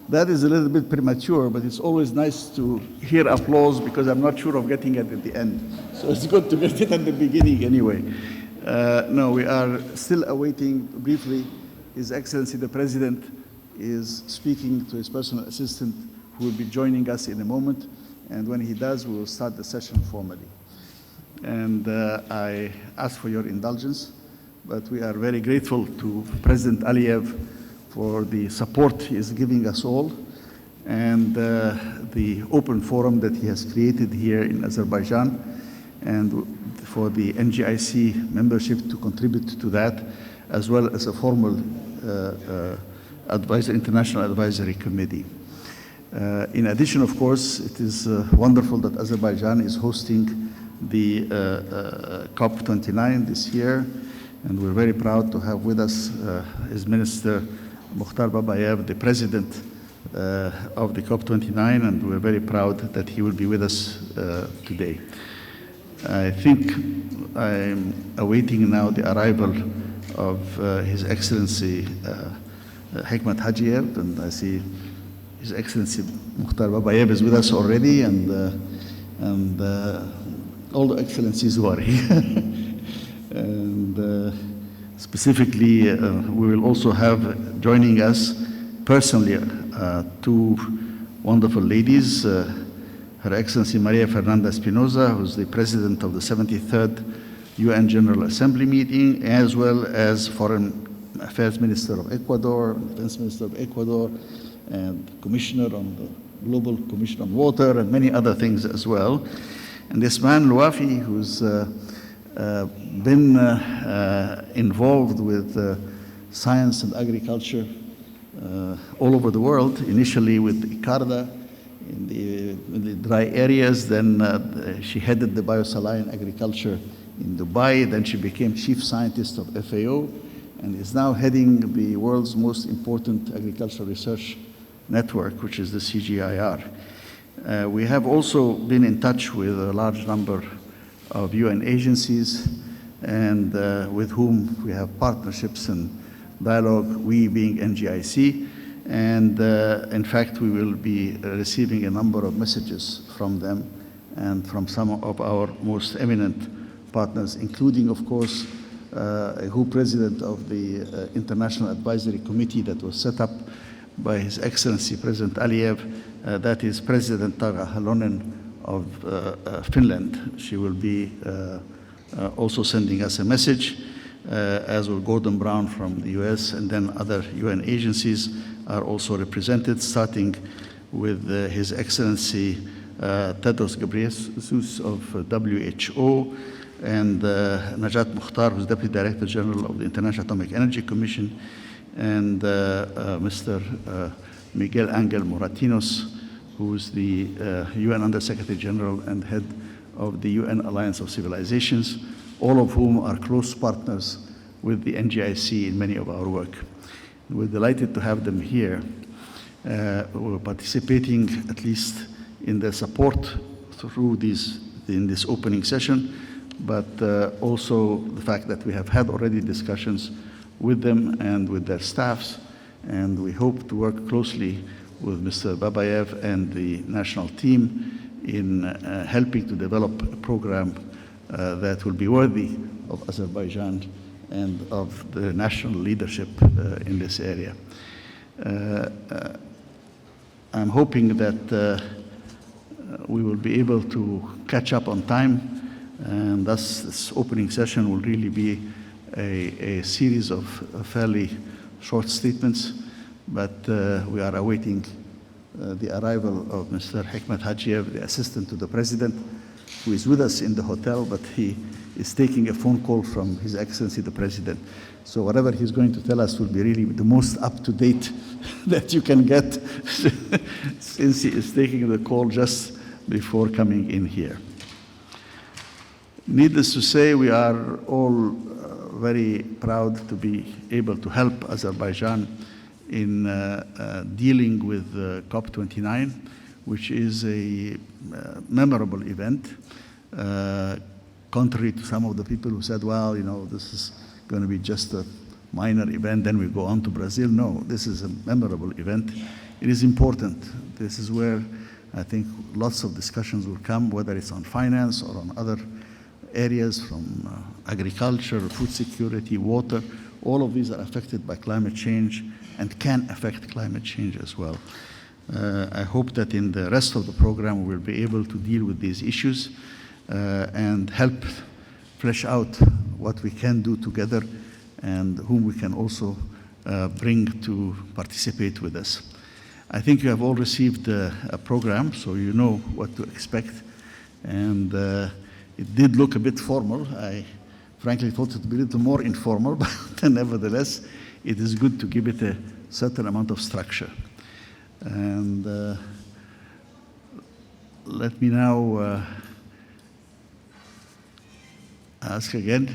That is a little bit premature, but it's always nice to hear applause because I'm not sure of getting it at the end. So it's good to get it at the beginning anyway. No, we are still awaiting briefly. His Excellency the President is speaking to his personal assistant who will be joining us in a moment. And when he does, we will start the session formally. And I ask for your indulgence, but we are very grateful to President Aliyev for the support he is giving us all and the open forum that he has created here in Azerbaijan, and for the NGIC membership to contribute to that, as well as a formal international advisory committee. In addition, of course, it is wonderful that Azerbaijan is hosting the COP29 this year, and we're very proud to have with us his Minister Mukhtar Babayev, the President of the COP29, and we're very proud that he will be with us today. I think I'm awaiting now the arrival of His Excellency Hikmat Hajiyev, and I see His Excellency Mukhtar Babayev is with us already, and all the excellencies who are here. And specifically, we will also have joining us personally two wonderful ladies, Her Excellency Maria Fernanda Espinosa, who's the President of the 73rd UN General Assembly meeting, as well as Foreign Affairs Minister of Ecuador, Defense Minister of Ecuador, and Commissioner on the Global Commission on Water, and many other things as well. And this man, Elouafi, who's been involved with science and agriculture all over the world, initially with ICARDA in the dry areas, then she headed the biosaline agriculture in Dubai, then she became chief scientist of FAO, and is now heading the world's most important agricultural research network, which is the CGIAR. We have also been in touch with a large number of UN agencies, and with whom we have partnerships and dialogue, we being NGIC. And in fact, we will be receiving a number of messages from them and from some of our most eminent partners, including, of course, who president of the International Advisory Committee that was set up by His Excellency President Aliyev. That is President Tarja Halonen of Finland. She will be also sending us a message, as will Gordon Brown from the US, and then other UN agencies are also represented, starting with His Excellency Tedros Ghebreyesus of WHO, and Najat Mukhtar, who's Deputy Director General of the International Atomic Energy Commission, and Mr. Miguel Angel Moratinos, who is the UN Under-Secretary General and head of the UN Alliance of Civilizations, all of whom are close partners with the NGIC in many of our work. We're delighted to have them here. We're participating at least in their support through in this opening session, but also the fact that we have had already discussions with them and with their staffs, and we hope to work closely with Mr. Babayev and the national team in helping to develop a program that will be worthy of Azerbaijan and of the national leadership in this area. I'm hoping that we will be able to catch up on time, and thus this opening session will really be a series of fairly short statements, but we are awaiting the arrival of Mr. Hikmat Hajiyev, the assistant to the president, who is with us in the hotel, but he is taking a phone call from His Excellency the President. So whatever he's going to tell us will be really the most up-to-date that you can get, since he is taking the call just before coming in here. Needless to say, we are all very proud to be able to help Azerbaijan in dealing with COP29, which is a memorable event, contrary to some of the people who said, well, you know, this is going to be just a minor event, then we go on to Brazil. No, this is a memorable event. It is important. This is where I think lots of discussions will come, whether it's on finance or on other areas from agriculture, food security, water. All of these are affected by climate change and can affect climate change as well. I hope that in the rest of the program we'll be able to deal with these issues and help flesh out what we can do together and whom we can also bring to participate with us. I think you have all received a program, so you know what to expect. And it did look a bit formal. I frankly thought it would be a little more informal, but nevertheless, it is good to give it a certain amount of structure. And let me now ask again.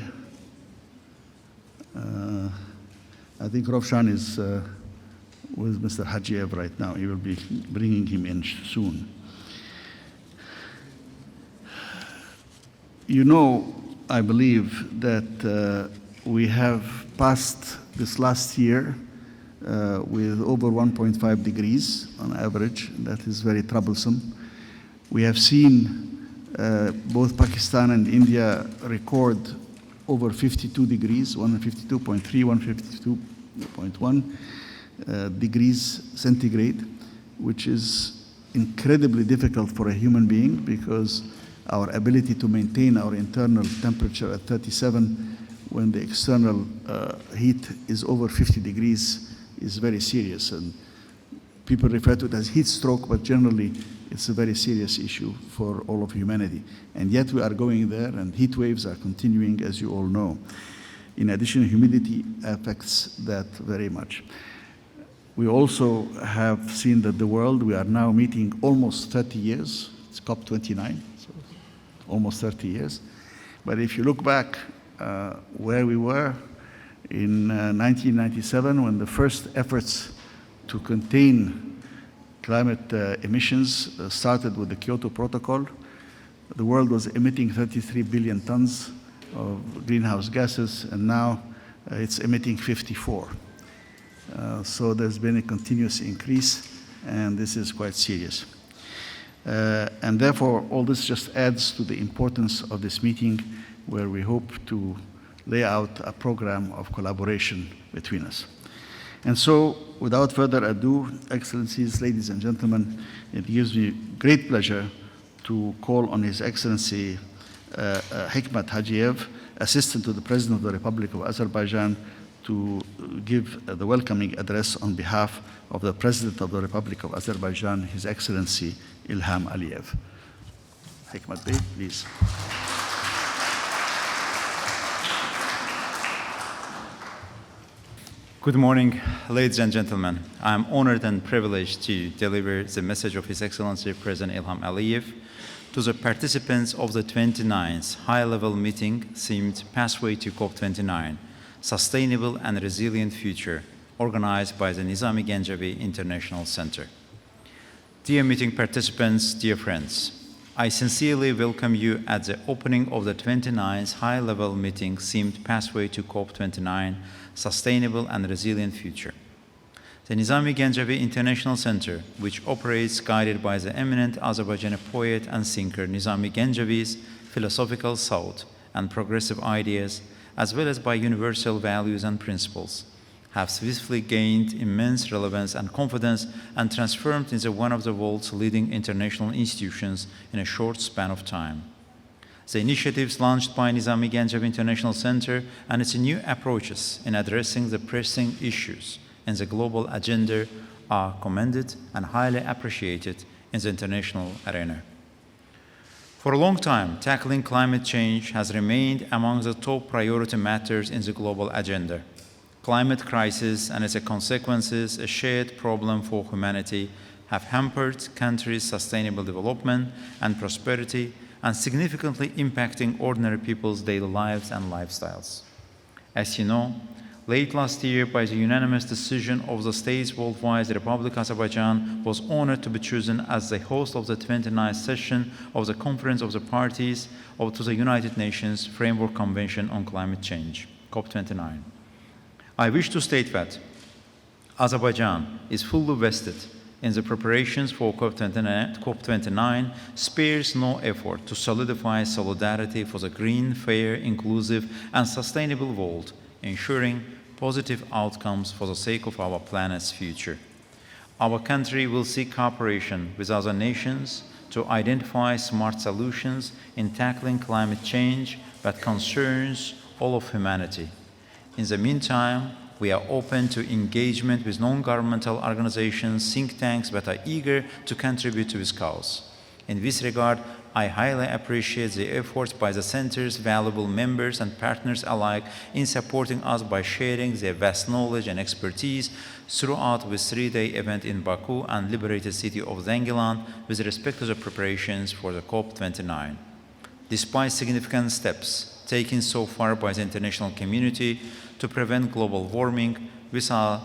I think Rovshan is with Mr. Hajiyev right now. He will be bringing him in soon. You know, I believe that we have passed this last year with over 1.5 degrees on average. That is very troublesome. We have seen both Pakistan and India record over 52 degrees, 152.3, 152.1 degrees centigrade, which is incredibly difficult for a human being because our ability to maintain our internal temperature at 37 when the external heat is over 50 degrees is very serious. And people refer to it as heat stroke, but generally it's a very serious issue for all of humanity. And yet we are going there, and heat waves are continuing, as you all know. In addition, humidity affects that very much. We also have seen that the world, we are now meeting almost 30 years. It's COP29, so almost 30 years. But if you look back where we were in 1997, when the first efforts to contain climate emissions started with the Kyoto Protocol, the world was emitting 33 billion tons of greenhouse gases, and now it's emitting 54. So there's been a continuous increase, and this is quite serious. And therefore, all this just adds to the importance of this meeting, where we hope to lay out a program of collaboration between us. And so, without further ado, Excellencies, ladies and gentlemen, it gives me great pleasure to call on His Excellency Hikmat Hajiyev, Assistant to the President of the Republic of Azerbaijan, to give the welcoming address on behalf of the President of the Republic of Azerbaijan, His Excellency Ilham Aliyev. Hikmat Bey, please. Good morning, ladies and gentlemen. I am honored and privileged to deliver the message of His Excellency President Ilham Aliyev to the participants of the 29th high-level meeting themed Pathway to COP29, Sustainable and Resilient Future, organized by the Nizami Ganjavi International Center. Dear meeting participants, dear friends, I sincerely welcome you at the opening of the 29th high-level meeting themed Pathway to COP29, Sustainable and Resilient Future. The Nizami Ganjavi International Center, which operates guided by the eminent Azerbaijani poet and thinker Nizami Ganjavi's philosophical thought and progressive ideas, as well as by universal values and principles, have swiftly gained immense relevance and confidence and transformed into one of the world's leading international institutions in a short span of time. The initiatives launched by Nizami Ganjavi International Center and its new approaches in addressing the pressing issues in the global agenda are commended and highly appreciated in the international arena. For a long time, tackling climate change has remained among the top priority matters in the global agenda. Climate crisis and its consequences, a shared problem for humanity, have hampered countries' sustainable development and prosperity and significantly impacting ordinary people's daily lives and lifestyles. As you know, late last year, by the unanimous decision of the states worldwide, the Republic of Azerbaijan was honored to be chosen as the host of the 29th session of the Conference of the Parties to the United Nations Framework Convention on Climate Change, COP29. I wish to state that Azerbaijan is fully vested in the preparations for COP29, spares no effort to solidify solidarity for the green, fair, inclusive, and sustainable world, ensuring positive outcomes for the sake of our planet's future. Our country will seek cooperation with other nations to identify smart solutions in tackling climate change that concerns all of humanity. In the meantime, we are open to engagement with non-governmental organizations, think tanks that are eager to contribute to this cause. In this regard, I highly appreciate the efforts by the Center's valuable members and partners alike in supporting us by sharing their vast knowledge and expertise throughout this three-day event in Baku and liberated city of Zengilan with respect to the preparations for the COP29. Despite significant steps taken so far by the international community to prevent global warming, there are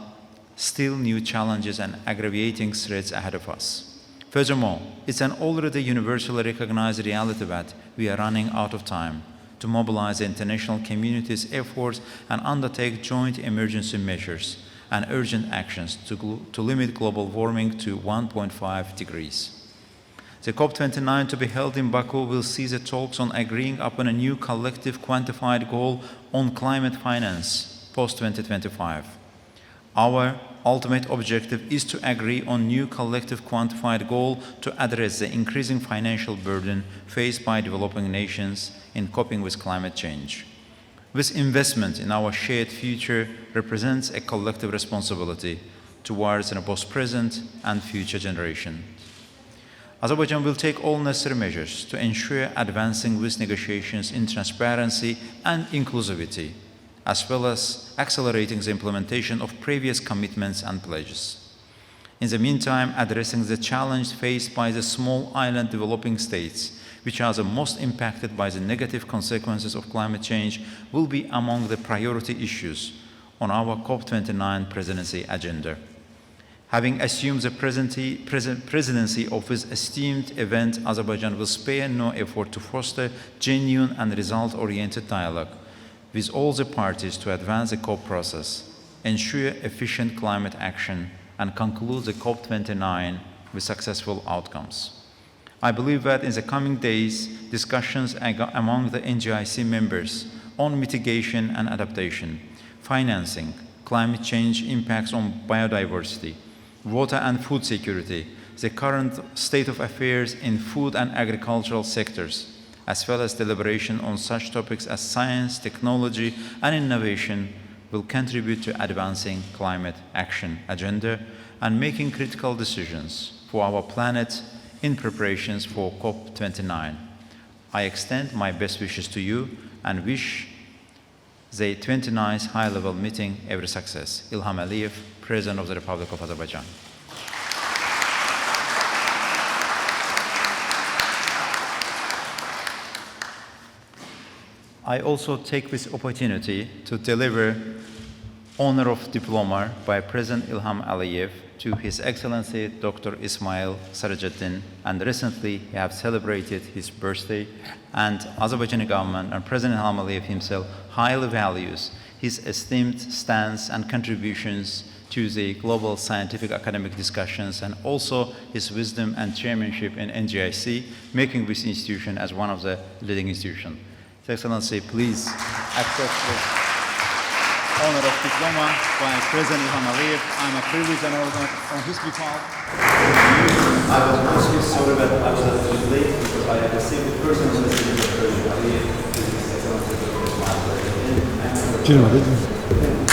still new challenges and aggravating threats ahead of us. Furthermore, it's an already universally recognized reality that we are running out of time to mobilize the international community's efforts and undertake joint emergency measures and urgent actions to limit global warming to 1.5 degrees. The COP29 to be held in Baku will see the talks on agreeing upon a new collective quantified goal on climate finance post-2025. Our ultimate objective is to agree on new collective quantified goal to address the increasing financial burden faced by developing nations in coping with climate change. This investment in our shared future represents a collective responsibility towards both present and future generations. Azerbaijan will take all necessary measures to ensure advancing these negotiations in transparency and inclusivity, as well as accelerating the implementation of previous commitments and pledges. In the meantime, addressing the challenge faced by the small island developing states, which are the most impacted by the negative consequences of climate change, will be among the priority issues on our COP29 presidency agenda. Having assumed the presidency of this esteemed event, Azerbaijan will spare no effort to foster genuine and result-oriented dialogue with all the parties to advance the COP process, ensure efficient climate action, and conclude the COP29 with successful outcomes. I believe that in the coming days, discussions among the NGIC members on mitigation and adaptation, financing, climate change impacts on biodiversity, water and food security, the current state of affairs in food and agricultural sectors, as well as deliberation on such topics as science, technology, and innovation will contribute to advancing climate action agenda and making critical decisions for our planet in preparations for COP29. I extend my best wishes to you and wish the 29th high-level meeting every success. Ilham Aliyev, President of the Republic of Azerbaijan. I also take this opportunity to deliver honor of diploma by President Ilham Aliyev to His Excellency Dr. Ismail Serageldin, and recently he has celebrated his birthday, and Azerbaijani government and President Ilham Aliyev himself highly values his esteemed stance and contributions to the global scientific academic discussions, and also his wisdom and chairmanship in NGIC, making this institution as one of the leading institutions. His Excellency, please accept the honor of diploma by President Ilham Aliyev. I'm a privilege and honor on his behalf. I was mostly sorry that I was a little late because I had received the personal message of President Aliyev. His Excellency Dr. Ismail.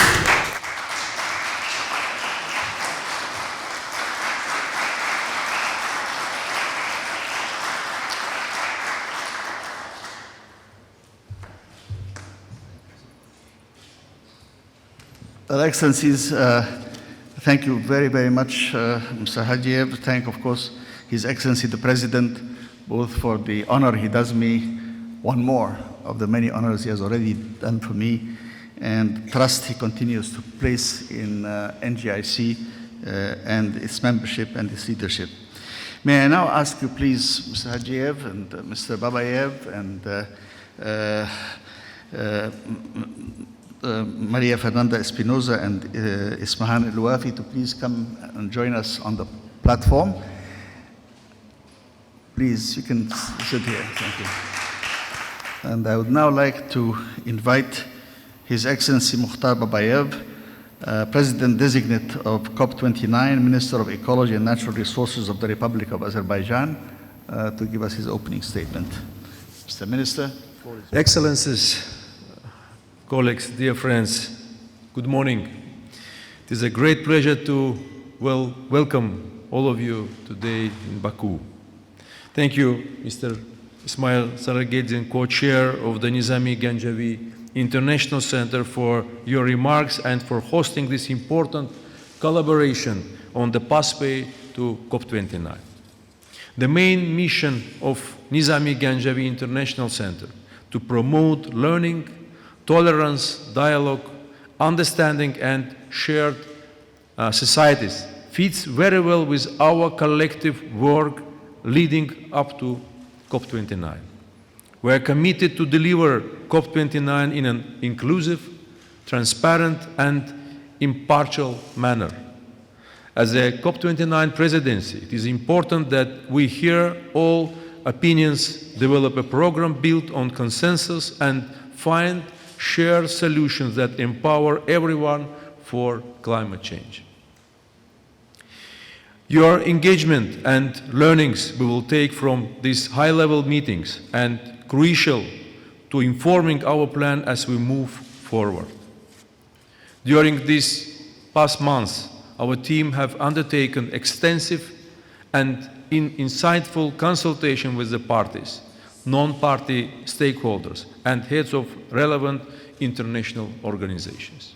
Excellencies, thank you very, very much, Mr. Hajiyev. Thank, of course, His Excellency the President, both for the honor he does me, one more of the many honors he has already done for me, and trust he continues to place in NGIC and its membership and its leadership. May I now ask you, please, Mr. Hajiyev and Mr. Babayev and Maria Fernanda Espinosa and Ismahane Elouafi to please come and join us on the platform. Please, you can sit here. Thank you. And I would now like to invite His Excellency Mukhtar Babayev, President-Designate of COP29, Minister of Ecology and Natural Resources of the Republic of Azerbaijan, to give us his opening statement. Mr. Minister. Excellencies, colleagues, dear friends, good morning. It is a great pleasure to welcome all of you today in Baku. Thank you, Mr. Ismail Serageldin, co-chair of the Nizami Ganjavi International Center, for your remarks and for hosting this important collaboration on the pathway to COP29. The main mission of Nizami Ganjavi International Center to promote learning, tolerance, dialogue, understanding, and shared societies fits very well with our collective work leading up to COP29. We are committed to deliver COP29 in an inclusive, transparent, and impartial manner. As a COP29 presidency, it is important that we hear all opinions, develop a program built on consensus, and find shared solutions that empower everyone for climate change. Your engagement and learnings we will take from these high-level meetings and crucial to informing our plan as we move forward. During these past months, our team have undertaken extensive and insightful consultation with the parties, non-party stakeholders, and heads of relevant international organizations.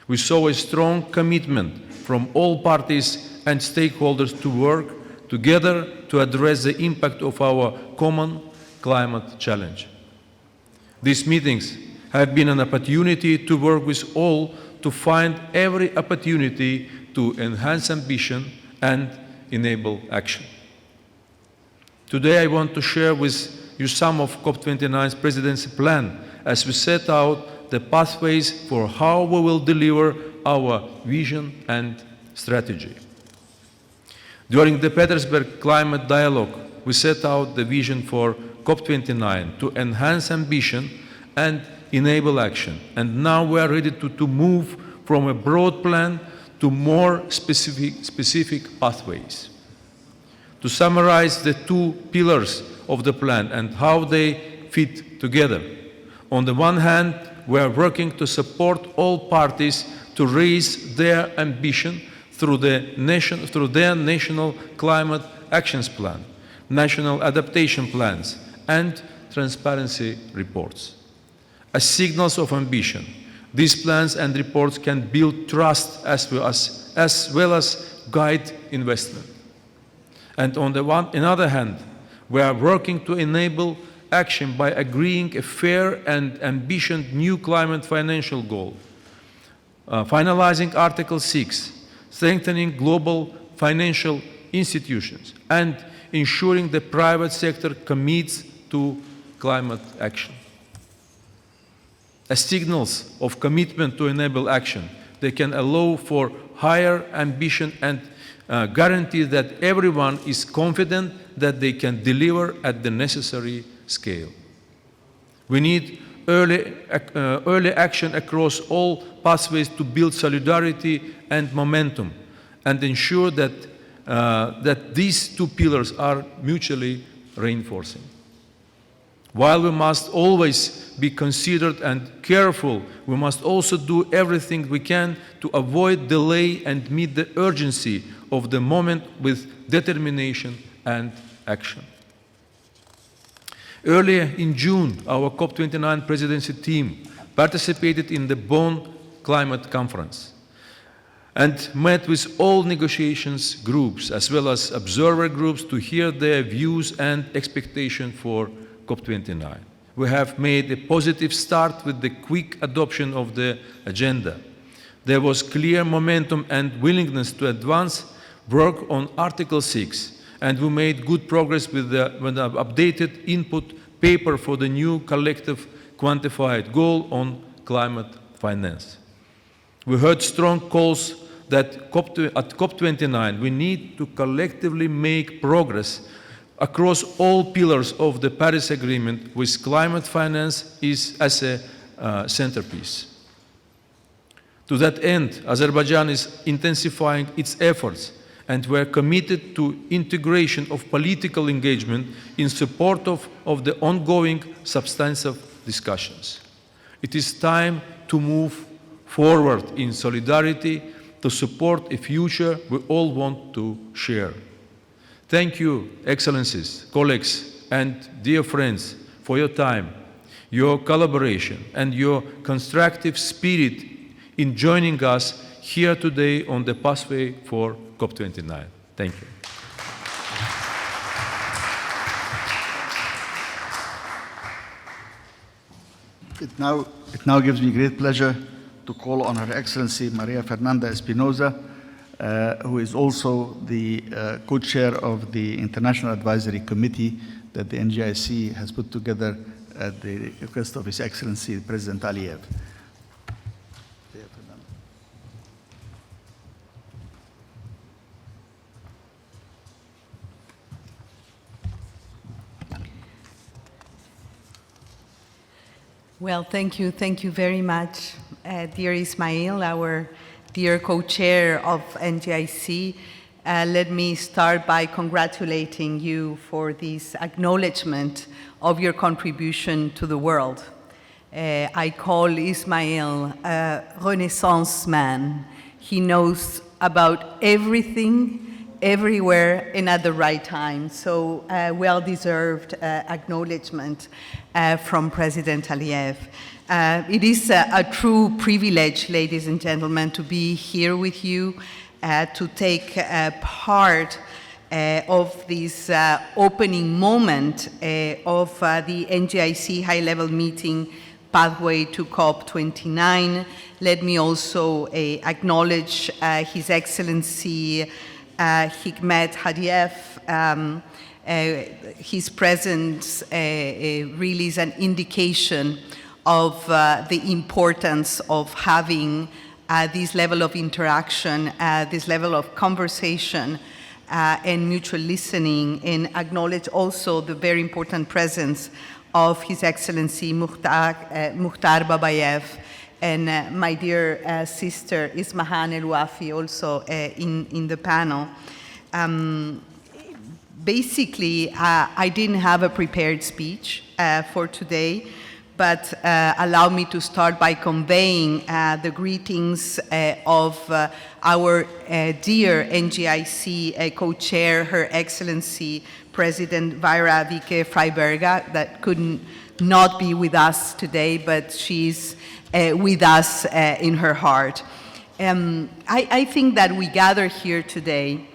We saw a strong commitment from all parties and stakeholders to work together to address the impact of our common climate challenge. These meetings have been an opportunity to work with all to find every opportunity to enhance ambition and enable action. Today I want to share with you some of COP29's presidency plan as we set out the pathways for how we will deliver our vision and strategy. During the Petersburg Climate Dialogue, we set out the vision for COP29 to enhance ambition and enable action. And now we are ready to move from a broad plan to more specific pathways. To summarize the two pillars of the plan and how they fit together. On the one hand, we are working to support all parties to raise their ambition through their national climate actions plan, national adaptation plans, and transparency reports. As signals of ambition, these plans and reports can build trust as well as guide investment. And on the other hand, we are working to enable action by agreeing a fair and ambitious new climate financial goal, finalizing Article 6, strengthening global financial institutions, and ensuring the private sector commits to climate action. As signals of commitment to enable action, they can allow for higher ambition and guarantee that everyone is confident that they can deliver at the necessary scale. We need early action across all pathways to build solidarity and momentum and ensure that these two pillars are mutually reinforcing. While we must always be considered and careful, we must also do everything we can to avoid delay and meet the urgency of the moment with determination and action. Earlier in June, our COP29 presidency team participated in the Bonn Climate Conference and met with all negotiations groups as well as observer groups to hear their views and expectations for COP29. We have made a positive start with the quick adoption of the agenda. There was clear momentum and willingness to advance work on Article 6, and we made good progress with the updated input paper for the new collective quantified goal on climate finance. We heard strong calls that at COP29 we need to collectively make progress across all pillars of the Paris Agreement, with climate finance as a centerpiece. To that end, Azerbaijan is intensifying its efforts, and we are committed to integration of political engagement in support of the ongoing substantive discussions. It is time to move forward in solidarity to support a future we all want to share. Thank you, Excellencies, colleagues, and dear friends, for your time, your collaboration, and your constructive spirit in joining us here today on the pathway for COP29. Thank you. It now gives me great pleasure to call on Her Excellency Maria Fernanda Espinosa, who is also the co-chair of the International Advisory Committee that the NGIC has put together at the request of His Excellency President Aliyev. Well, thank you very much, dear Ismail, our dear co-chair of NGIC. Let me start by congratulating you for this acknowledgement of your contribution to the world. I call Ismail a Renaissance man. He knows about everything, everywhere, and at the right time. So well-deserved acknowledgement from President Aliyev. It is a true privilege, ladies and gentlemen, to be here with you, to take part of this opening moment of the NGIC high-level meeting pathway to COP29. Let me also acknowledge His Excellency Hikmat Hajiyev. His presence really is an indication of the importance of having this level of interaction, this level of conversation and mutual listening, and acknowledge also the very important presence of His Excellency Mukhtar Babayev, and my dear sister Ismahane Elouafi also in the panel. Basically, I didn't have a prepared speech for today, but allow me to start by conveying the greetings of our dear NGIC co-chair, Her Excellency President Vaira Vike Freiberga, that couldn't not be with us today, but she's with us in her heart. I think that we gather here today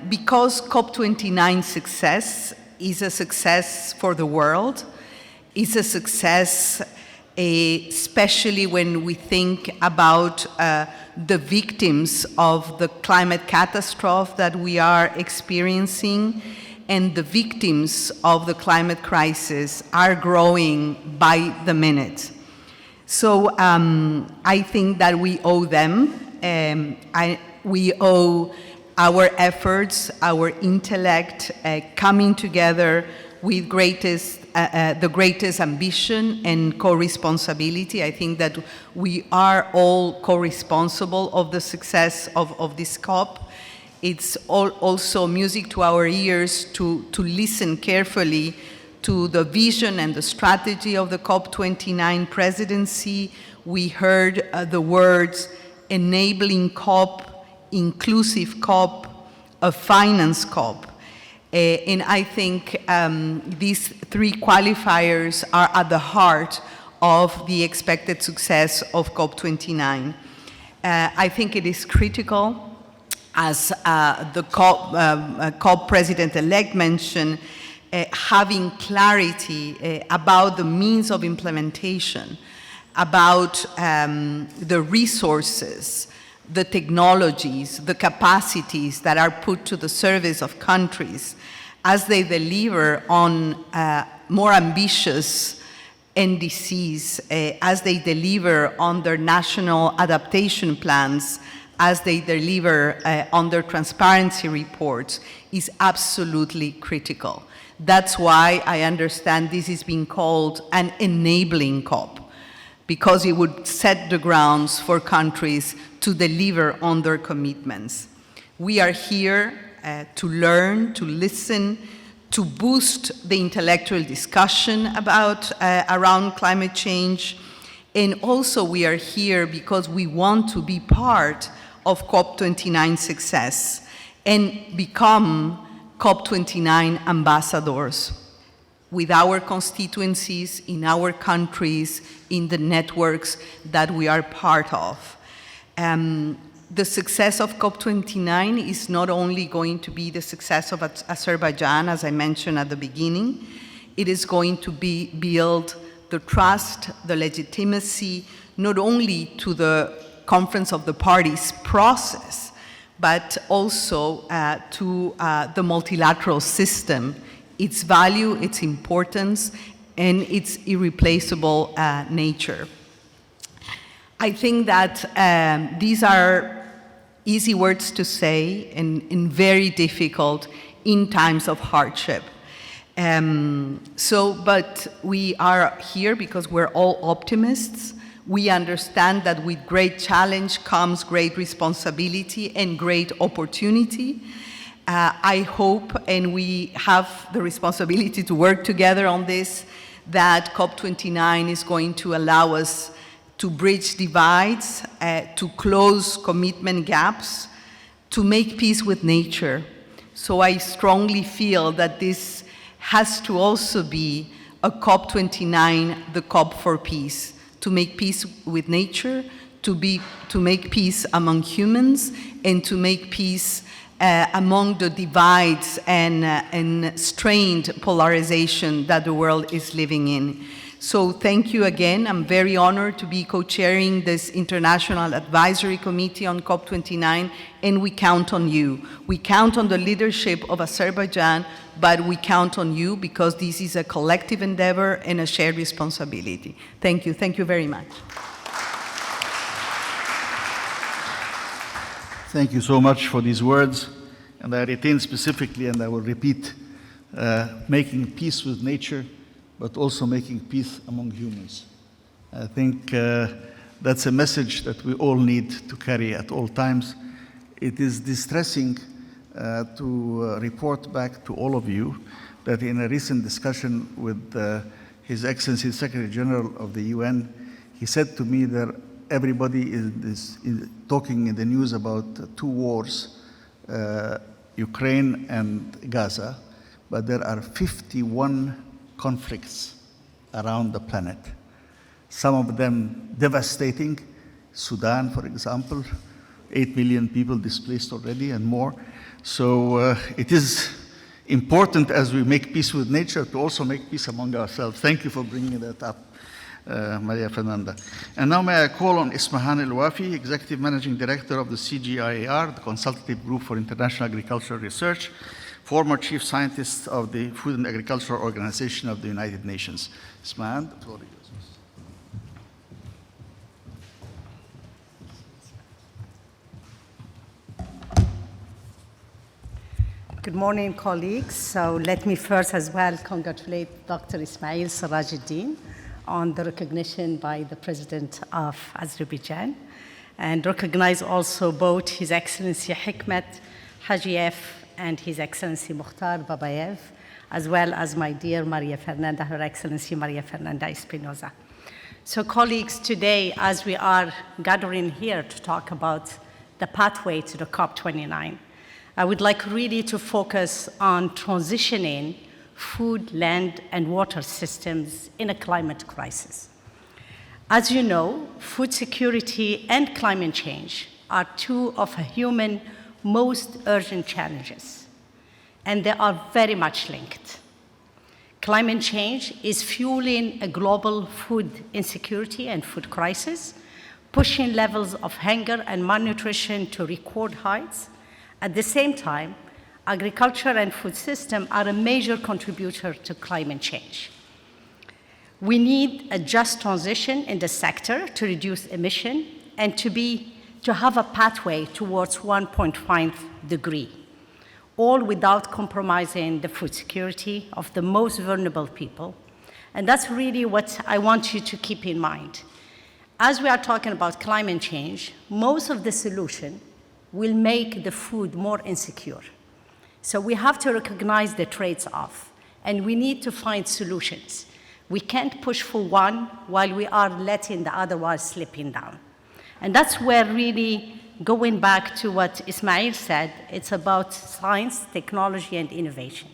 because COP29 success is a success for the world, is a success especially when we think about the victims of the climate catastrophe that we are experiencing, and the victims of the climate crisis are growing by the minute. So I think that we owe them, we owe our efforts, our intellect, coming together with the greatest ambition and co-responsibility. I think that we are all co-responsible of the success of this COP. It's also music to our ears to listen carefully to the vision and the strategy of the COP29 presidency. We heard the words enabling COP, inclusive COP, a finance COP. And I think these three qualifiers are at the heart of the expected success of COP29. I think it is critical, as the COP president-elect mentioned, having clarity about the means of implementation, about the resources, the technologies, the capacities that are put to the service of countries as they deliver on more ambitious NDCs as they deliver on their national adaptation plans, as they deliver on their transparency reports, is absolutely critical. That's why I understand this is being called an enabling COP, because it would set the grounds for countries to deliver on their commitments. We are here to learn, to listen, to boost the intellectual discussion around climate change. And also we are here because we want to be part of COP29 success and become COP29 ambassadors with our constituencies, in our countries, in the networks that we are part of. The success of COP29 is not only going to be the success of Azerbaijan, as I mentioned at the beginning, it is going to build the trust, the legitimacy, not only to the Conference of the Parties process, but also to the multilateral system, its value, its importance, and its irreplaceable nature. I think that these are easy words to say and very difficult in times of hardship. But we are here because we're all optimists. We understand that with great challenge comes great responsibility and great opportunity. I hope, and we have the responsibility to work together on this, that COP29 is going to allow us to bridge divides, to close commitment gaps, to make peace with nature. So I strongly feel that this has to also be a COP29, the COP for peace, to make peace with nature, to make peace among humans, and to make peace among the divides and strained polarization that the world is living in. So thank you again. I'm very honored to be co-chairing this International Advisory Committee on COP29, and we count on you. We count on the leadership of Azerbaijan, but we count on you because this is a collective endeavor and a shared responsibility. Thank you. Thank you very much. Thank you so much for these words. And I retain specifically, and I will repeat, making peace with nature, but also making peace among humans. I think that's a message that we all need to carry at all times. It is distressing to report back to all of you that in a recent discussion with His Excellency Secretary General of the UN, he said to me that everybody is talking in the news about two wars, Ukraine and Gaza, but there are 51 conflicts around the planet. Some of them devastating. Sudan, for example, 8 million people displaced already and more. So it is important as we make peace with nature to also make peace among ourselves. Thank you for bringing that up, Maria Fernanda. And now may I call on Ismahane Elouafi, Executive Managing Director of the CGIAR, the Consultative Group for International Agricultural Research, former Chief Scientist of the Food and Agricultural Organization of the United Nations. Ismahane, the floor is yours. Good morning, colleagues. So let me first as well congratulate Dr. Ismail Serageldin on the recognition by the President of Azerbaijan, and recognize also both His Excellency Hikmat, Hajiyev, and His Excellency Mukhtar, Babayev, as well as my dear Maria Fernanda, Her Excellency Maria Fernanda Espinosa. So colleagues, today, as we are gathering here to talk about the pathway to the COP29, I would like really to focus on transitioning food, land, and water systems in a climate crisis. As you know, food security and climate change are two of human most urgent challenges, and they are very much linked. Climate change is fueling a global food insecurity and food crisis, pushing levels of hunger and malnutrition to record heights. At the same time, agriculture and food systems are a major contributor to climate change. We need a just transition in the sector to reduce emission and to have a pathway towards 1.5 degree, all without compromising the food security of the most vulnerable people. And that's really what I want you to keep in mind. As we are talking about climate change, most of the solution will make the food more insecure. So we have to recognize the trades-off, and we need to find solutions. We can't push for one while we are letting the other one slipping down. And that's where really, going back to what Ismail said, it's about science, technology, and innovation.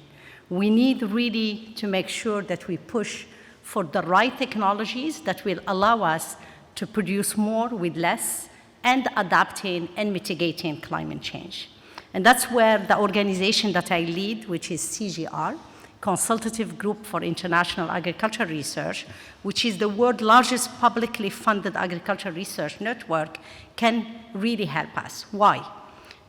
We need really to make sure that we push for the right technologies that will allow us to produce more with less and adapting and mitigating climate change. And that's where the organization that I lead, which is CGIAR, Consultative Group for International Agriculture Research, which is the world's largest publicly funded agriculture research network, can really help us. Why?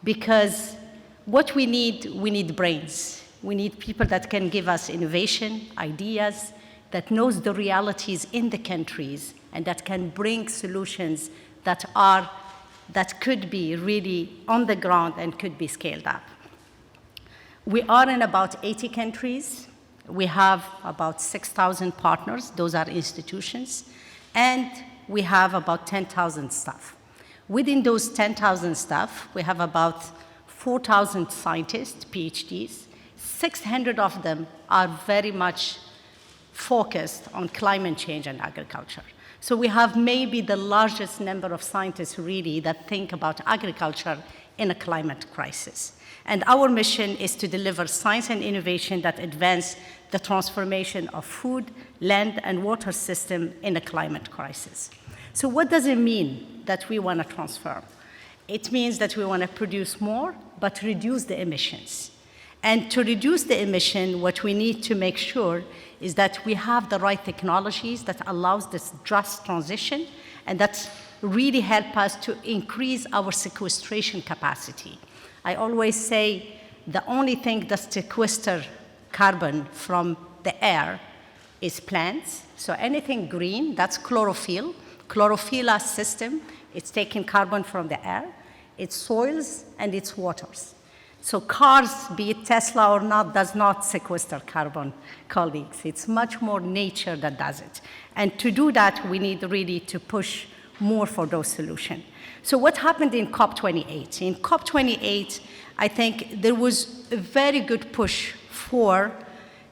Because what we need brains. We need people that can give us innovation, ideas, that knows the realities in the countries, and that can bring solutions that could be really on the ground and could be scaled up. We are in about 80 countries. We have about 6,000 partners. Those are institutions. And we have about 10,000 staff. Within those 10,000 staff, we have about 4,000 scientists, PhDs. 600 of them are very much focused on climate change and agriculture. So we have maybe the largest number of scientists really that think about agriculture in a climate crisis. And our mission is to deliver science and innovation that advance the transformation of food, land, and water system in a climate crisis. So what does it mean that we want to transform? It means that we want to produce more, but reduce the emissions. And to reduce the emission, what we need to make sure is that we have the right technologies that allows this just transition, and that really help us to increase our sequestration capacity. I always say the only thing that sequesters carbon from the air is plants. So anything green, that's chlorophyll. Chlorophyll system, it's taking carbon from the air, it's soils, and it's waters. So cars, be it Tesla or not, does not sequester carbon, colleagues. It's much more nature that does it. And to do that, we need really to push more for those solutions. So what happened in COP28? In COP28, I think there was a very good push for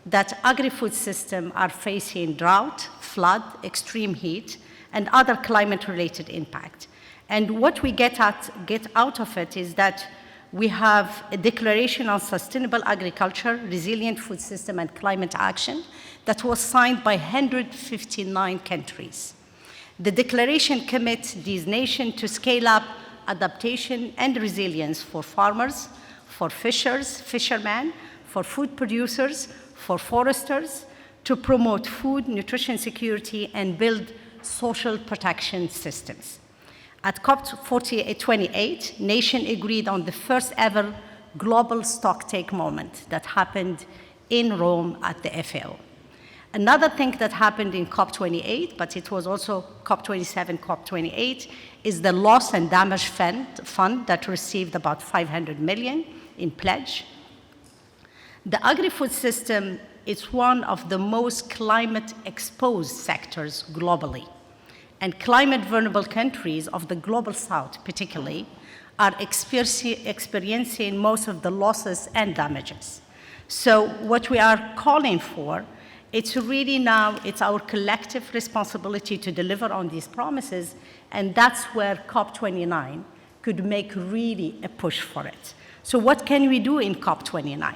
that agri-food systems are facing drought, flood, extreme heat, and other climate-related impact. And what we get out of it is that we have a declaration on sustainable agriculture, resilient food system, and climate action that was signed by 159 countries. The declaration commits these nations to scale up adaptation and resilience for farmers, for fishermen, for food producers, for foresters, to promote food, nutrition security, and build social protection systems. At COP28, nations agreed on the first ever global stocktake moment that happened in Rome at the FAO. Another thing that happened in COP28, but it was also COP27, COP28, is the loss and damage fund that received about 500 million in pledge. The agri-food system is one of the most climate-exposed sectors globally. And climate-vulnerable countries of the Global South, particularly, are experiencing most of the losses and damages. So what we are calling for, it's really now, it's our collective responsibility to deliver on these promises, and that's where COP29 could make really a push for it. So what can we do in COP29?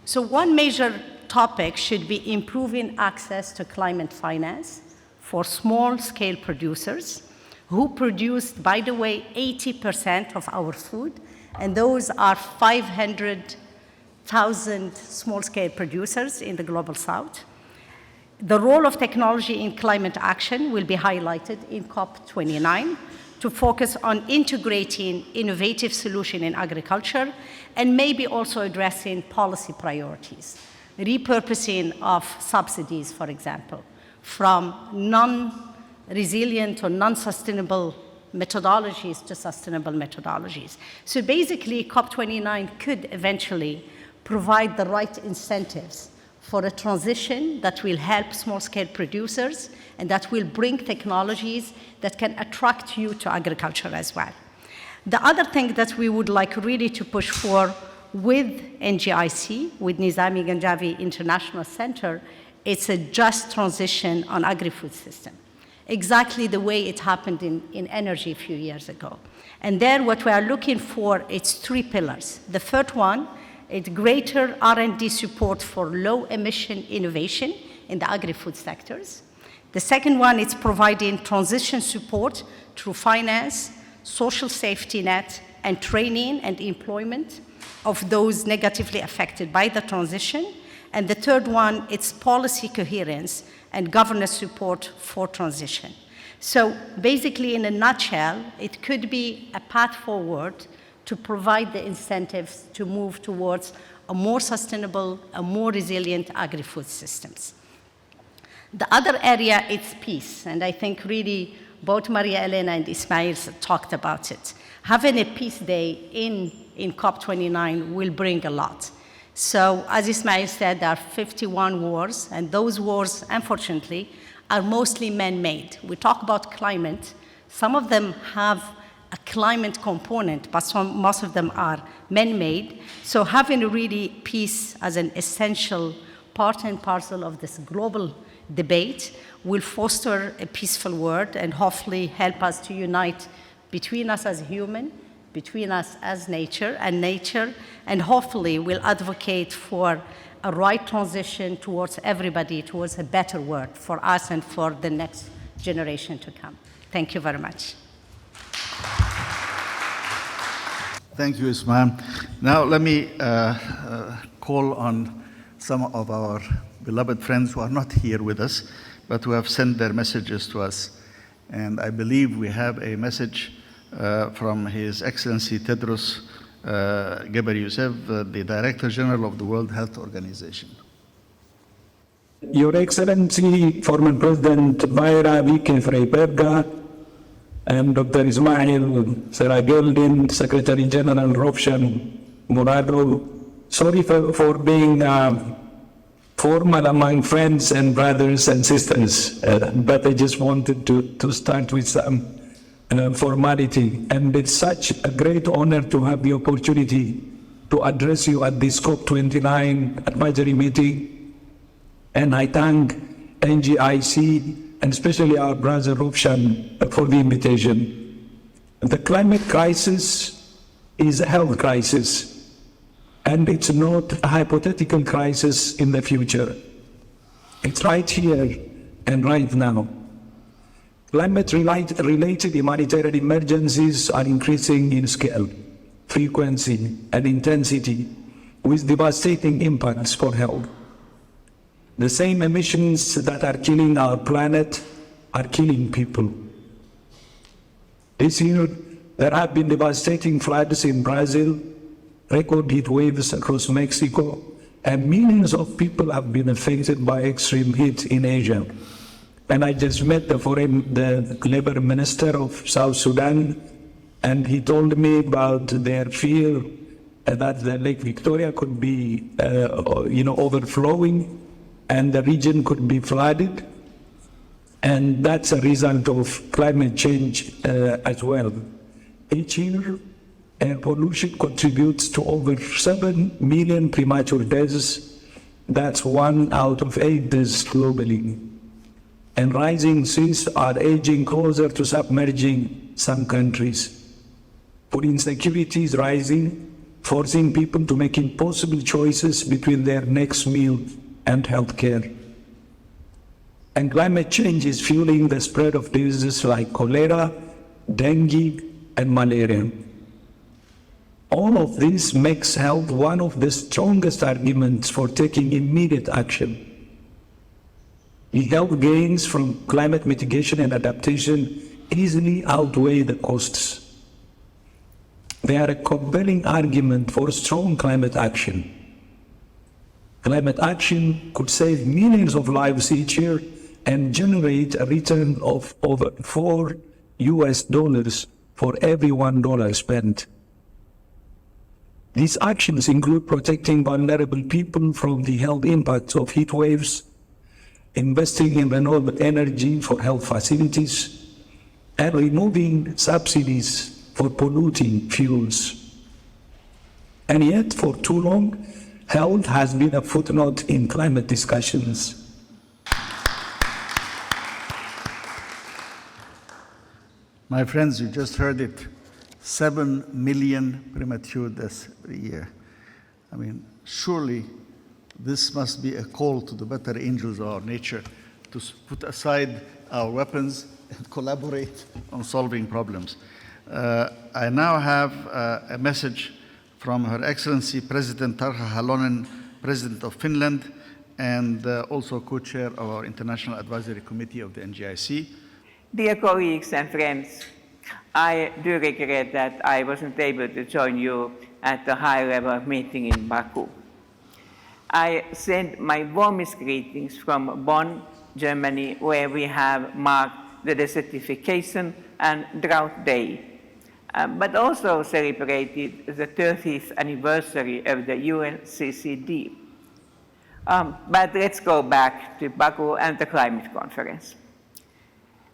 So one major topic should be improving access to climate finance for small-scale producers who produce, by the way, 80% of our food, and those are 500,000 small-scale producers in the Global South. The role of technology in climate action will be highlighted in COP29 to focus on integrating innovative solutions in agriculture and maybe also addressing policy priorities, repurposing of subsidies, for example, from non-resilient or non-sustainable methodologies to sustainable methodologies. So basically, COP29 could eventually provide the right incentives for a transition that will help small-scale producers and that will bring technologies that can attract you to agriculture as well. The other thing that we would like really to push for with NGIC, with Nizami Ganjavi International Center, it's a just transition on agri-food system, exactly the way it happened in energy a few years ago. And there what we are looking for, it's 3 pillars. The first one, it's greater R&D support for low-emission innovation in the agri-food sectors. The second one is providing transition support through finance, social safety net, and training and employment of those negatively affected by the transition. And the third one, it's policy coherence and governance support for transition. So basically, in a nutshell, it could be a path forward to provide the incentives to move towards a more sustainable, a more resilient agri-food systems. The other area is peace, and I think really both Maria Elena and Ismail talked about it. Having a peace day in COP29 will bring a lot. So as Ismail said, there are 51 wars, and those wars, unfortunately, are mostly man-made. We talk about climate. Some of them have a climate component, but most of them are man-made. So having really peace as an essential part and parcel of this global debate will foster a peaceful world and hopefully help us to unite between us as human, between us as nature, and hopefully will advocate for a right transition towards everybody, towards a better world for us and for the next generation to come. Thank you very much. Thank you, Ismail. Now let me call on some of our beloved friends who are not here with us, but who have sent their messages to us. And I believe we have a message from His Excellency Tedros Ghebreyesus, the Director General of the World Health Organization. Your Excellency, former President Mayra Vike Freiberga, and Dr. Ismail, Serageldin, Secretary General Rovshan Murado, sorry for being formal among friends and brothers and sisters, but I just wanted to start with some formality. And it's such a great honor to have the opportunity to address you at this COP29 advisory meeting. And I thank NGIC and especially our brother Rovshan for the invitation. The climate crisis is a health crisis, and it's not a hypothetical crisis in the future. It's right here and right now. Climate-related humanitarian emergencies are increasing in scale, frequency, and intensity, with devastating impacts for health. The same emissions that are killing our planet are killing people. This year, there have been devastating floods in Brazil, record heat waves across Mexico, and millions of people have been affected by extreme heat in Asia. And I just met the Labour Minister of South Sudan, and he told me about their fear that the Lake Victoria could be overflowing, and the region could be flooded, and that's a result of climate change as well. Each year, air pollution contributes to over 7 million premature deaths. That's 1 out of 8 deaths globally. And rising seas are edging closer to submerging some countries. Food insecurity is rising, forcing people to make impossible choices between their next meal and healthcare. And climate change is fueling the spread of diseases like cholera, dengue, and malaria. All of this makes health one of the strongest arguments for taking immediate action. The health gains from climate mitigation and adaptation easily outweigh the costs. They are a compelling argument for strong climate action. Climate action could save millions of lives each year and generate a return of over $4 for every $1 spent. These actions include protecting vulnerable people from the health impacts of heat waves, investing in renewable energy for health facilities, and removing subsidies for polluting fuels. And yet, for too long, health has been a footnote in climate discussions. My friends, you just heard it. 7 million premature deaths every year. I mean, surely this must be a call to the better angels of our nature to put aside our weapons and collaborate on solving problems. I now have a message from Her Excellency President Tarja Halonen, President of Finland, and also co-chair of our International Advisory Committee of the NGIC. Dear colleagues and friends, I do regret that I wasn't able to join you at the high-level meeting in Baku. I send my warmest greetings from Bonn, Germany, where we have marked the desertification and drought day, but also celebrated the 30th anniversary of the UNCCD. But let's go back to Baku and the climate conference.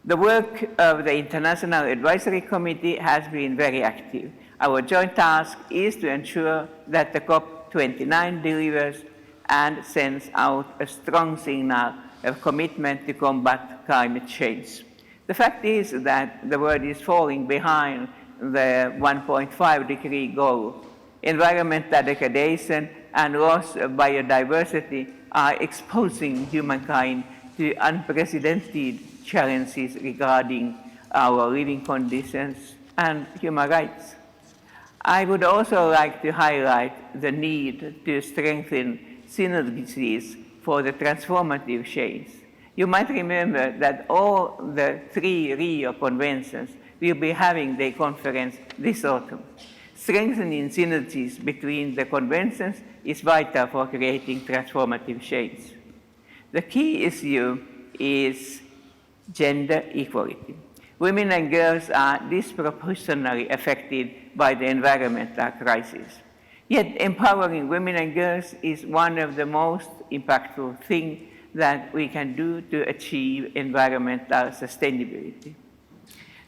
The work of the International Advisory Committee has been very active. Our joint task is to ensure that the COP29 delivers and sends out a strong signal of commitment to combat climate change. The fact is that the world is falling behind the 1.5-degree goal. Environmental degradation and loss of biodiversity are exposing humankind to unprecedented challenges regarding our living conditions and human rights. I would also like to highlight the need to strengthen synergies for the transformative change. You might remember that all the 3 Rio conventions will be having their conference this autumn. Strengthening synergies between the conventions is vital for creating transformative change. The key issue is gender equality. Women and girls are disproportionately affected by the environmental crisis. Yet empowering women and girls is one of the most impactful things that we can do to achieve environmental sustainability.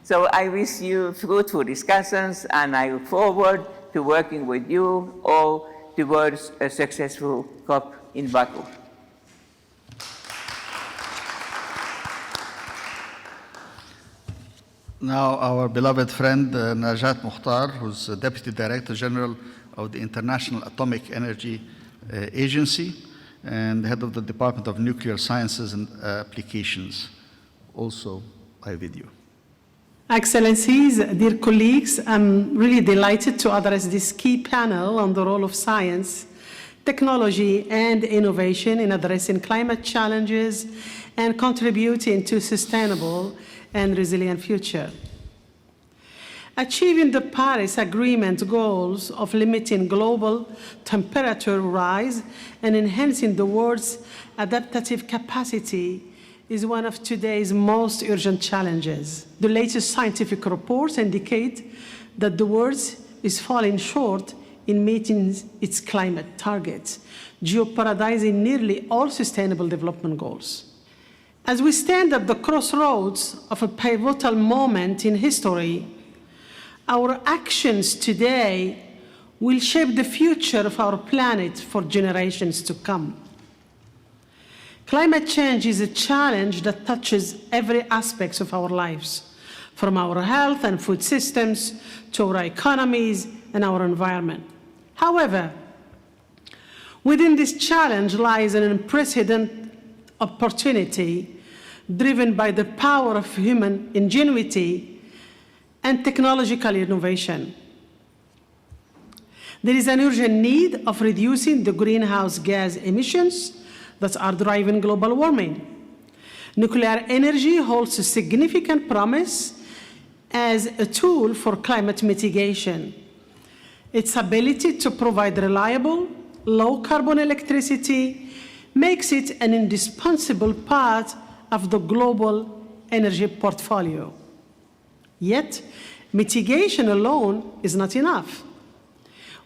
So I wish you fruitful discussions, and I look forward to working with you all towards a successful COP in Baku. Now, our beloved friend Najat Mukhtar, who's the Deputy Director General of the International Atomic Energy Agency and head of the Department of Nuclear Sciences and Applications, also by video. Excellencies, dear colleagues, I'm really delighted to address this key panel on the role of science, technology, and innovation in addressing climate challenges and contributing to sustainable and resilient future. Achieving the Paris Agreement goals of limiting global temperature rise and enhancing the world's adaptive capacity is one of today's most urgent challenges. The latest scientific reports indicate that the world is falling short in meeting its climate targets, jeopardizing nearly all sustainable development goals. As we stand at the crossroads of a pivotal moment in history, our actions today will shape the future of our planet for generations to come. Climate change is a challenge that touches every aspect of our lives, from our health and food systems to our economies and our environment. However, within this challenge lies an unprecedented opportunity driven by the power of human ingenuity and technological innovation. There is an urgent need of reducing the greenhouse gas emissions that are driving global warming. Nuclear energy holds a significant promise as a tool for climate mitigation. Its ability to provide reliable, low-carbon electricity makes it an indispensable part of the global energy portfolio. Yet, mitigation alone is not enough.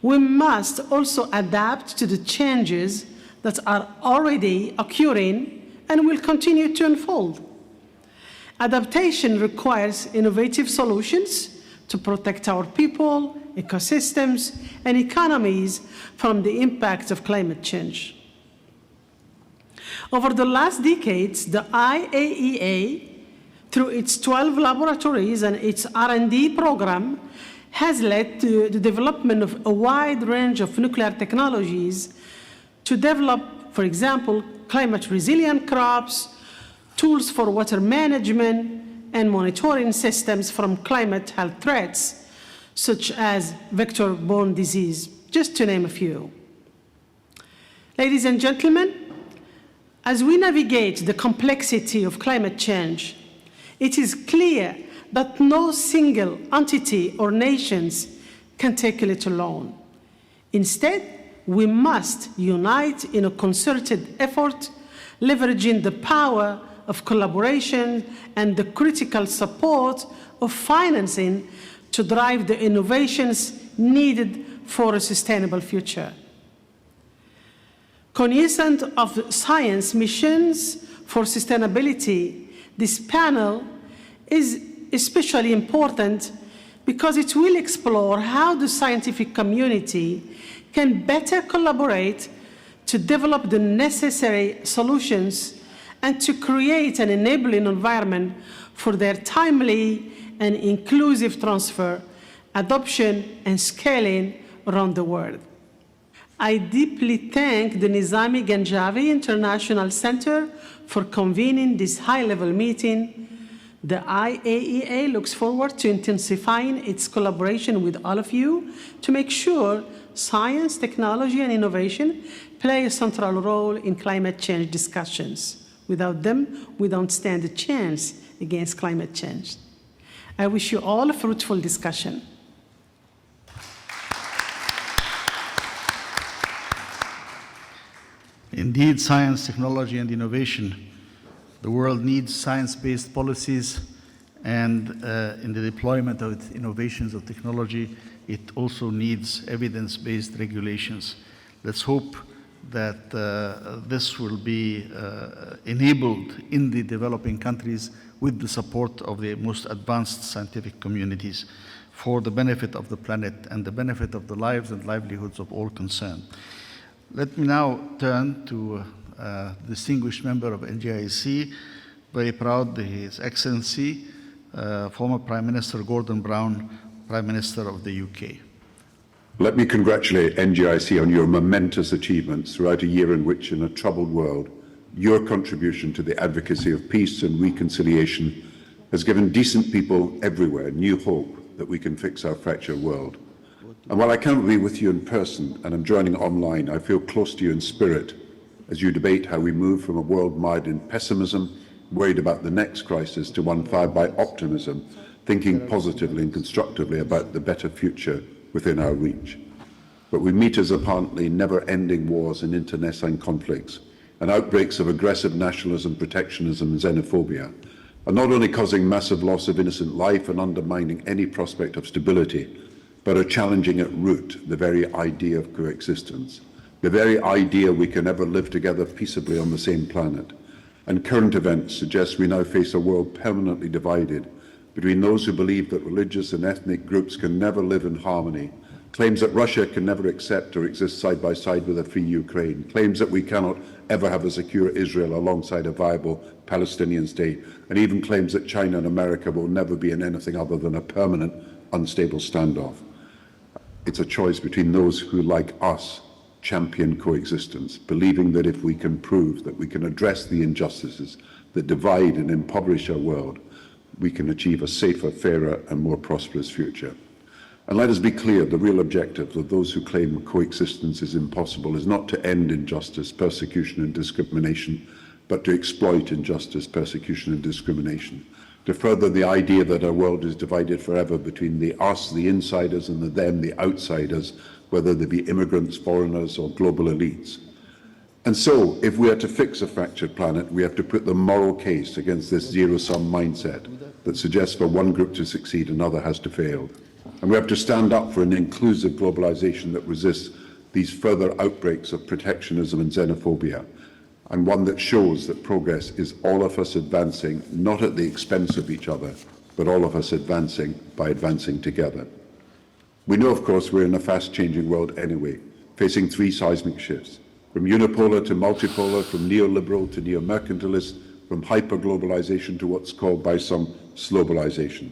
We must also adapt to the changes that are already occurring and will continue to unfold. Adaptation requires innovative solutions to protect our people, ecosystems, and economies from the impact of climate change. Over the last decades, the IAEA, through its 12 laboratories and its R&D program, has led to the development of a wide range of nuclear technologies to develop, for example, climate-resilient crops, tools for water management, and monitoring systems from climate health threats, such as vector-borne disease, just to name a few. Ladies and gentlemen, as we navigate the complexity of climate change, it is clear that no single entity or nations can tackle it alone. Instead, we must unite in a concerted effort, leveraging the power of collaboration and the critical support of financing to drive the innovations needed for a sustainable future. Cognizant of science missions for sustainability, this panel is especially important because it will explore how the scientific community can better collaborate to develop the necessary solutions and to create an enabling environment for their timely and inclusive transfer, adoption, and scaling around the world. I deeply thank the Nizami Ganjavi International Center for convening this high-level meeting. The IAEA looks forward to intensifying its collaboration with all of you to make sure science, technology, and innovation play a central role in climate change discussions. Without them, we don't stand a chance against climate change. I wish you all a fruitful discussion. Indeed, science, technology, and innovation. The world needs science-based policies, and in the deployment of innovations of technology, it also needs evidence-based regulations. Let's hope that this will be enabled in the developing countries with the support of the most advanced scientific communities for the benefit of the planet and the benefit of the lives and livelihoods of all concerned. Let me now turn to distinguished member of NGIC, very proud, His Excellency, former Prime Minister Gordon Brown, Prime Minister of the UK. Let me congratulate NGIC on your momentous achievements throughout a year in which, in a troubled world, your contribution to the advocacy of peace and reconciliation has given decent people everywhere new hope that we can fix our fractured world. And while I cannot be with you in person and I'm joining online, I feel close to you in spirit as you debate how we move from a world mired in pessimism, worried about the next crisis, to one fired by optimism, thinking positively and constructively about the better future within our reach. But we meet as apparently never-ending wars and internecine conflicts, and outbreaks of aggressive nationalism, protectionism, and xenophobia are not only causing massive loss of innocent life and undermining any prospect of stability, but are challenging at root the very idea of coexistence, the very idea we can ever live together peaceably on the same planet. And current events suggest we now face a world permanently divided between those who believe that religious and ethnic groups can never live in harmony, claims that Russia can never accept or exist side by side with a free Ukraine, claims that we cannot ever have a secure Israel alongside a viable Palestinian state, and even claims that China and America will never be in anything other than a permanent, unstable standoff. It's a choice between those who, like us, champion coexistence, believing that if we can prove that we can address the injustices that divide and impoverish our world, we can achieve a safer, fairer, and more prosperous future. And let us be clear, the real objective of those who claim coexistence is impossible is not to end injustice, persecution, and discrimination, but to exploit injustice, persecution, and discrimination, to further the idea that our world is divided forever between the us, the insiders, and the them, the outsiders, whether they be immigrants, foreigners, or global elites. And so, if we are to fix a fractured planet, we have to put the moral case against this zero-sum mindset that suggests for one group to succeed, another has to fail. And we have to stand up for an inclusive globalization that resists these further outbreaks of protectionism and xenophobia, and one that shows that progress is all of us advancing, not at the expense of each other, but all of us advancing by advancing together. We know, of course, we're in a fast-changing world anyway, facing three seismic shifts, from unipolar to multipolar, from neoliberal to neo-mercantilist, from hyper-globalization to what's called by some slowbalization.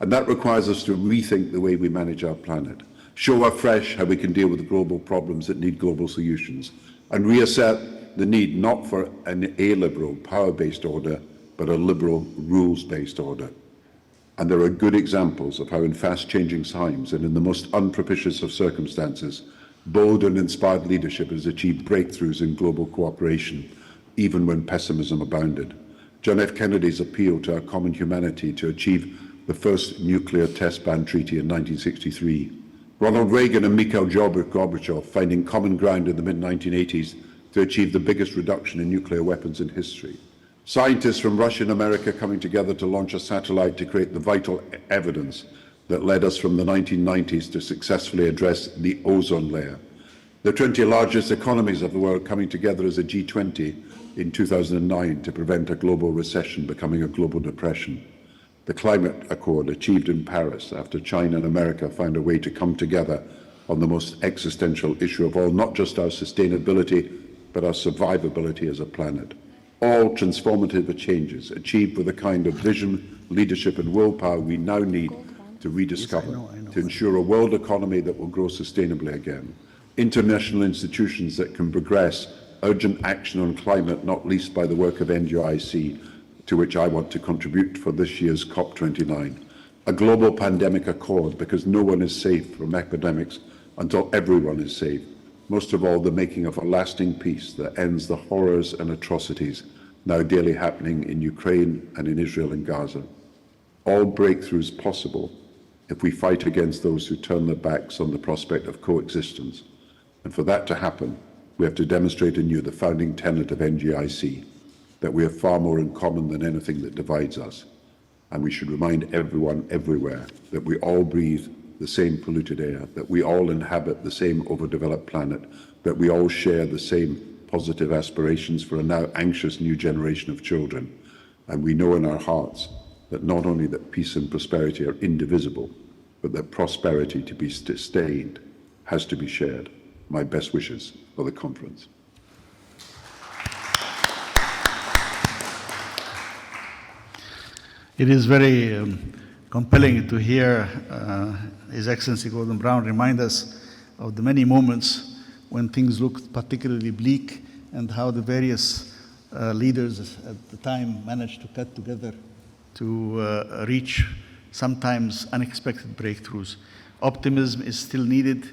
And that requires us to rethink the way we manage our planet, show afresh how we can deal with global problems that need global solutions, and reassert the need not for an illiberal, power-based order, but a liberal, rules-based order. And there are good examples of how in fast-changing times and in the most unpropitious of circumstances, bold and inspired leadership has achieved breakthroughs in global cooperation, even when pessimism abounded. John F. Kennedy's appeal to our common humanity to achieve the first nuclear test ban treaty in 1963. Ronald Reagan and Mikhail Gorbachev finding common ground in the mid-1980s to achieve the biggest reduction in nuclear weapons in history. Scientists from Russia and America coming together to launch a satellite to create the vital evidence that led us from the 1990s to successfully address the ozone layer. The 20 largest economies of the world coming together as a G20 in 2009 to prevent a global recession becoming a global depression. The climate accord achieved in Paris after China and America found a way to come together on the most existential issue of all, not just our sustainability, but our survivability as a planet. All transformative changes achieved with the kind of vision, leadership and willpower we now need to rediscover, to ensure a world economy that will grow sustainably again, international institutions that can progress urgent action on climate, not least by the work of NGIC, to which I want to contribute for this year's COP29, a global pandemic accord because no one is safe from epidemics until everyone is safe, most of all the making of a lasting peace that ends the horrors and atrocities now daily happening in Ukraine and in Israel and Gaza. All breakthroughs possible if we fight against those who turn their backs on the prospect of coexistence. And for that to happen, we have to demonstrate anew the founding tenet of NGIC, that we have far more in common than anything that divides us. And we should remind everyone everywhere that we all breathe the same polluted air, that we all inhabit the same overdeveloped planet, that we all share the same positive aspirations for a now anxious new generation of children. And we know in our hearts that not only that peace and prosperity are indivisible, but that prosperity to be sustained has to be shared. My best wishes for the conference. It is very compelling to hear His Excellency Gordon Brown remind us of the many moments when things looked particularly bleak and how the various leaders at the time managed to cut together to reach sometimes unexpected breakthroughs. Optimism is still needed.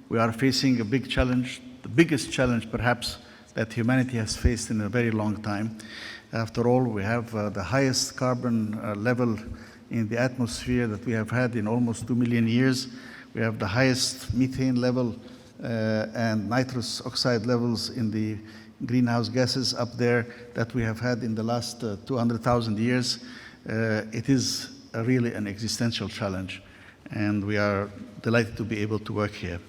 We are facing a big challenge, the biggest challenge perhaps that humanity has faced in a very long time. After all, we have the highest carbon level in the atmosphere that we have had in almost 2 million years. We have the highest methane level and nitrous oxide levels in the greenhouse gases up there that we have had in the last 200,000 years. It is really an existential challenge, and we are delighted to be able to work here.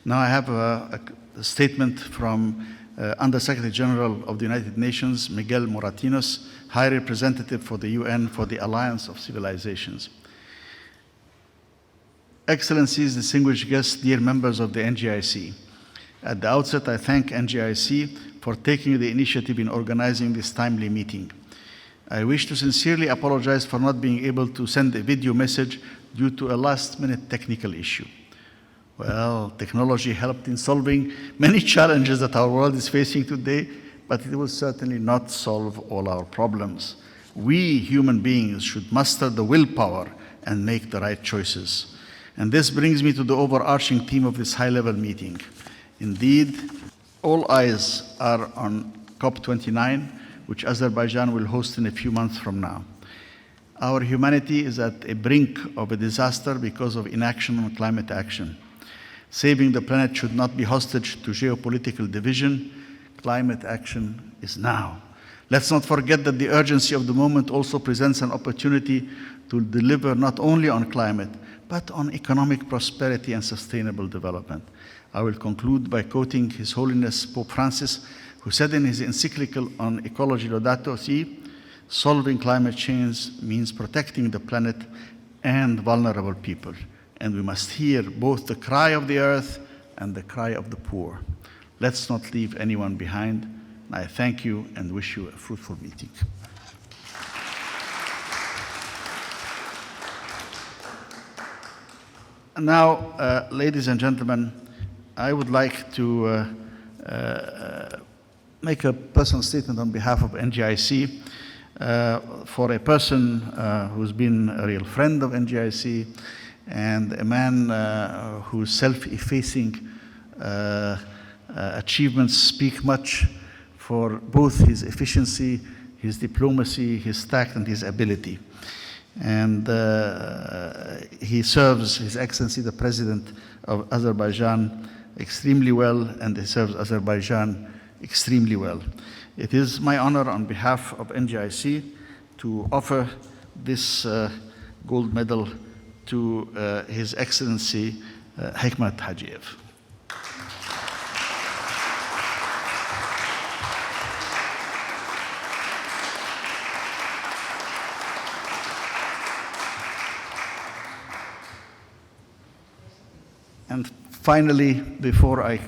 Now I have a statement from Under-Secretary General of the United Nations, Miguel Moratinos, High Representative for the UN for the Alliance of Civilizations. Excellencies, distinguished guests, dear members of the NGIC. At the outset, I thank NGIC for taking the initiative in organizing this timely meeting. I wish to sincerely apologize for not being able to send a video message due to a last-minute technical issue. Well, technology helped in solving many challenges that our world is facing today, but it will certainly not solve all our problems. We human beings should muster the willpower and make the right choices. And this brings me to the overarching theme of this high-level meeting. Indeed, all eyes are on COP29, which Azerbaijan will host in a few months from now. Our humanity is at a brink of a disaster because of inaction on climate action. Saving the planet should not be hostage to geopolitical division. climate action is now. Let's not forget that the urgency of the moment also presents an opportunity to deliver not only on climate, but on economic prosperity and sustainable development. I will conclude by quoting His Holiness Pope Francis, who said in his encyclical on Ecology Laudato Si, solving climate change means protecting the planet and vulnerable people. And we must hear both the cry of the earth and the cry of the poor. Let's not leave anyone behind. I thank you and wish you a fruitful meeting. Now, ladies and gentlemen, I would like to make a personal statement on behalf of NGIC for a person who's been a real friend of NGIC and a man whose self-effacing achievements speak much for both his efficiency, his diplomacy, his tact, and his ability. And he serves His Excellency the President of Azerbaijan extremely well, and he serves Azerbaijan extremely well. It is my honor on behalf of NGIC to offer this gold medal to His Excellency Hikmat Hajiyev. And finally, before I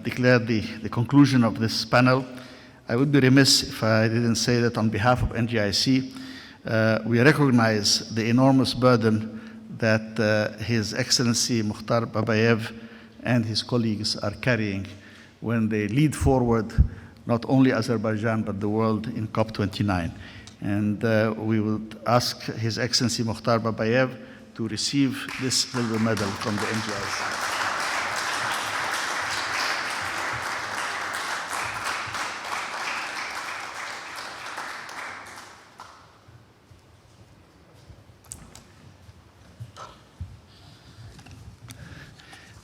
declare the conclusion of this panel, I would be remiss if I didn't say that on behalf of NGIC, we recognize the enormous burden that His Excellency Mukhtar Babayev and his colleagues are carrying when they lead forward not only Azerbaijan but the world in COP29. And we would ask His Excellency Mukhtar Babayev to receive this silver medal from the NGIC.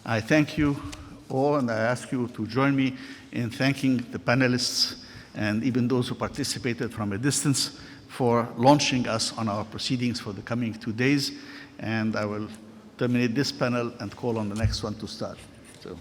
I thank you all, and I ask you to join me in thanking the panelists and even those who participated from a distance for launching us on our proceedings for the coming 2 days. And I will terminate this panel and call on the next one to start. So.